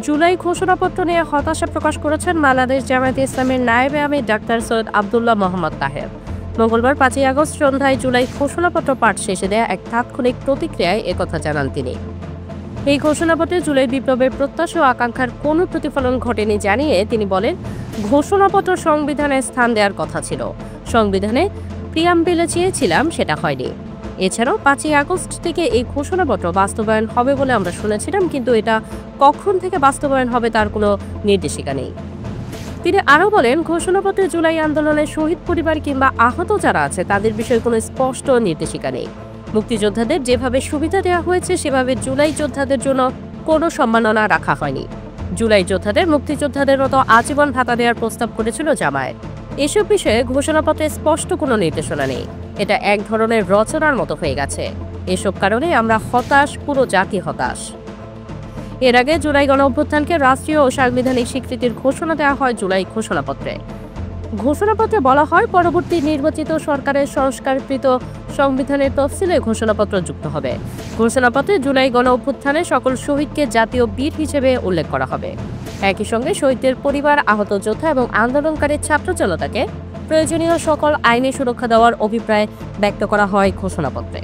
জুলাই ঘোষণাপত্র নিয়ে হতাশা প্রকাশ করেছেন বাংলাদেশ জামায়াতে ইসলামের নায়েবে আমির ডাক্তার সৈয়দ আব্দুল্লাহ মোহাম্মদ তাহের। মঙ্গলবার 5ই আগস্ট সন্ধ্যায় জুলাই ঘোষণাপত্র পাঠ শেষে দেয়া এক তাৎক্ষণিক প্রতিক্রিয়ায় একথা জানান তিনি। এই ঘোষণাপত্রে জুলাই বিপ্লবের প্রত্যাশা ও আকাঙ্ক্ষার কোনো প্রতিফলন ঘটেনি জানিয়ে তিনি বলেন, ঘোষণাপত্র সংবিধানে স্থান দেওয়ার কথা ছিল, সংবিধানে প্রিয়াম্বেলে চেয়েছিলাম, সেটা হয়নি। এছাড়াও 5ই আগস্ট থেকে এই ঘোষণাপত্র বাস্তবায়ন হবে বলে আমরা শুনেছিলাম, কিন্তু এটা কখন থেকে বাস্তবায়ন হবে তার কোনো নির্দেশিকা নেই। তিনি আরও বলেন, ঘোষণাপত্রে জুলাই আন্দোলনের শহীদ পরিবার কিংবা আহত যারা আছে তাদের বিষয়ে কোনো স্পষ্ট নির্দেশিকা নেই। মুক্তিযোদ্ধাদের যেভাবে সুবিধা দেওয়া হয়েছে সেভাবে জুলাই যোদ্ধাদের জন্য কোনো সম্মাননা রাখা হয়নি। জুলাই যোদ্ধাদের মুক্তিযোদ্ধাদের মতো আজীবন ভাতা দেওয়ার প্রস্তাব করেছিল জামায়াত। এসব বিষয়ে ঘোষণাপত্রে স্পষ্ট কোনো নির্দেশনা নেই। এটা এক ধরনের রচনার মতো হয়ে গেছে। এসব কারণে আমরা হতাশ, পুরো জাতি হতাশ। এর আগে জুলাই গণঅভ্যুত্থানকে রাষ্ট্রীয় ও সাংবিধানিক স্বীকৃতির ঘোষণা দেওয়া হয় জুলাই ঘোষণাপত্রে। ঘোষণাপত্রে বলা হয়, পরবর্তী নির্বাচিত সরকারের সংস্কারকৃত সংবিধানের তফসিলে ঘোষণাপত্র যুক্ত হবে। ঘোষণাপত্রে জুলাই গণঅভ্যুত্থানে সকল শহীদকে জাতীয় বীর হিসেবে উল্লেখ করা হবে। একই সঙ্গে শহীদদের পরিবার, আহত যোদ্ধা এবং আন্দোলনকারী ছাত্র জনতাকে প্রয়োজনীয় সকল আইনি সুরক্ষা দেওয়ার অভিপ্রায় ব্যক্ত করা হয় ঘোষণাপত্রে।